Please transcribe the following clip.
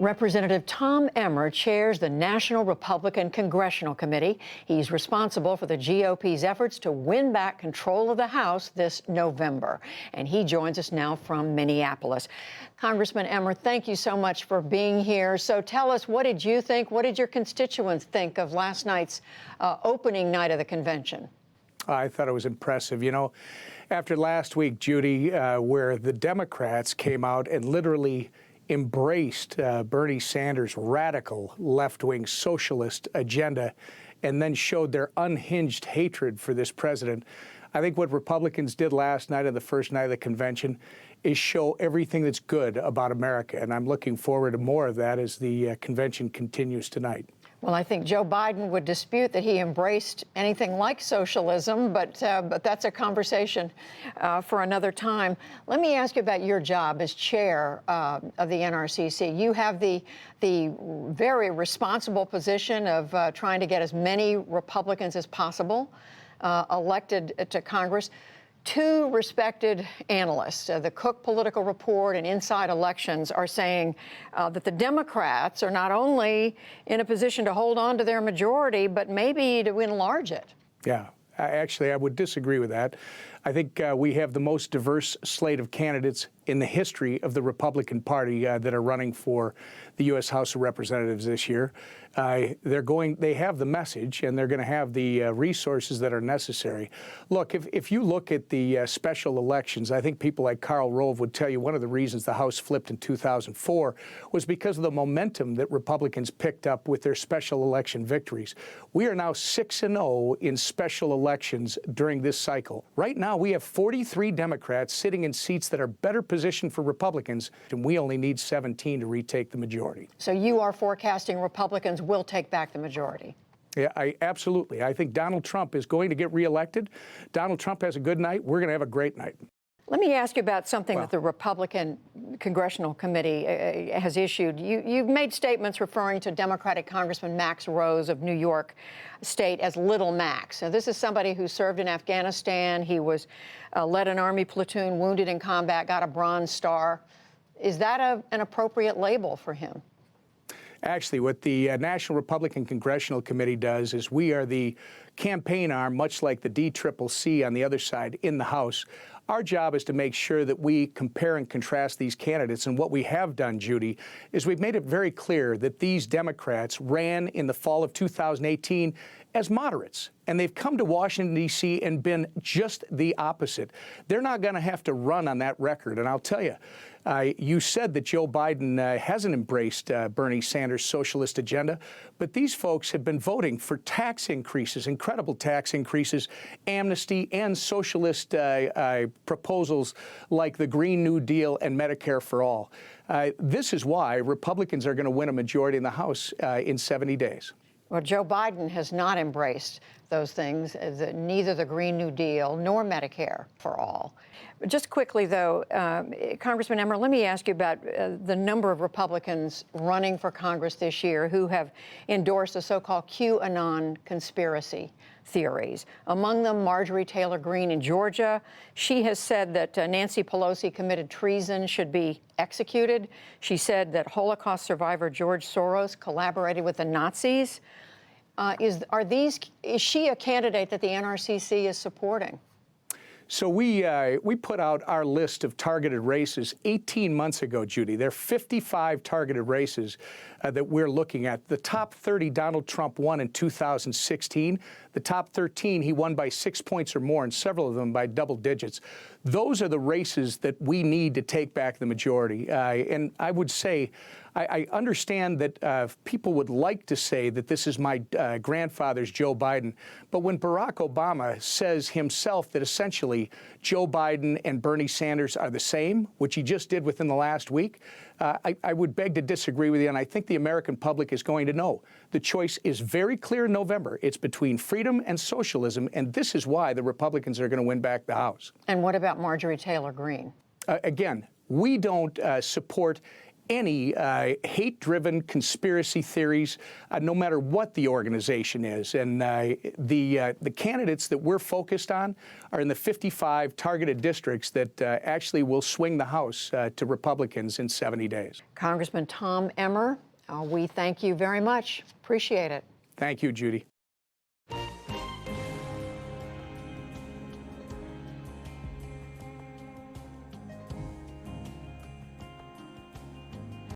Representative Tom Emmer chairs the National Republican Congressional Committee. He's responsible for the GOP's efforts to win back control of the House this November. And he joins us now from Minneapolis. Congressman Emmer, thank you so much for being here. So tell us, what did you think? What did your constituents think of last night's opening night of the convention? I thought it was impressive. You know, after last week, Judy, where the Democrats came out and literally embraced Bernie Sanders' radical left-wing socialist agenda and then showed their unhinged hatred for this president. I think what Republicans did last night on the first night of the convention is show everything that's good about America. And I'm looking forward to more of that as the convention continues tonight. Well, I think Joe Biden would dispute that he embraced anything like socialism, but that's a conversation for another time. Let me ask you about your job as chair of the NRCC. You have the very responsible position of trying to get as many Republicans as possible elected to Congress. Two respected analysts, the Cook Political Report and Inside Elections, are saying that the Democrats are not only in a position to hold on to their majority, but maybe to enlarge it. Yeah, actually, I would disagree with that. I think we have the most diverse slate of candidates in the history of the Republican Party that are running for the U.S. House of Representatives this year. They have the message, and they're going to have the resources that are necessary. Look, if you look at the special elections, I think people like Karl Rove would tell you one of the reasons the House flipped in 2004 was because of the momentum that Republicans picked up with their special election victories. We are now 6-0 in special elections during this cycle. Right now, we have 43 Democrats sitting in seats that are better positioned for Republicans, and we only need 17 to retake the majority. So you are forecasting Republicans will take back the majority? Yeah, absolutely. I think Donald Trump is going to get reelected. Donald Trump has a good night. We're going to have a great night. Let me ask you about something that the Republican Congressional Committee has issued. You've made statements referring to Democratic Congressman Max Rose of New York State as Little Max. Now, this is somebody who served in Afghanistan. He was led an Army platoon, wounded in combat, got a Bronze Star. Is that an appropriate label for him? Actually, what the National Republican Congressional Committee does is we are the campaign arm, much like the DCCC on the other side in the House. Our job is to make sure that we compare and contrast these candidates. And what we have done, Judy, is we've made it very clear that these Democrats ran in the fall of 2018 as moderates. And they've come to Washington, D.C. and been just the opposite. They're not going to have to run on that record. And I'll tell you, you said that Joe Biden hasn't embraced Bernie Sanders' socialist agenda, but these folks have been voting for tax increases, incredible tax increases, amnesty, and socialist proposals like the Green New Deal and Medicare for All. This is why Republicans are going to win a majority in the House in 70 days. Well, Joe Biden has not embraced those things, neither the Green New Deal nor Medicare for All. Just quickly, though, Congressman Emmer, let me ask you about the number of Republicans running for Congress this year who have endorsed the so-called QAnon conspiracy theories. Among them, Marjorie Taylor Greene in Georgia. She has said that Nancy Pelosi committed treason, should be executed. She said that Holocaust survivor George Soros collaborated with the Nazis. Is she a candidate that the NRCC is supporting? So we put out our list of targeted races 18 months ago, Judy. There are 55 targeted races that we're looking at. The top 30 Donald Trump won in 2016. The top 13 he won by 6 points or more, and several of them by double digits. Those are the races that we need to take back the majority. And I would say, I understand that people would like to say that this is my grandfather's Joe Biden, but when Barack Obama says himself that essentially Joe Biden and Bernie Sanders are the same, which he just did within the last week, I would beg to disagree with you, and I think the American public is going to know. The choice is very clear in November. It's between freedom and socialism, and this is why the Republicans are going to win back the House. And what about Marjorie Taylor Greene? Again, we don't support any hate-driven conspiracy theories, no matter what the organization is. And the candidates that we're focused on are in the 55 targeted districts that actually will swing the House to Republicans in 70 days. Congressman Tom Emmer, we thank you very much. Appreciate it. Thank you, Judy.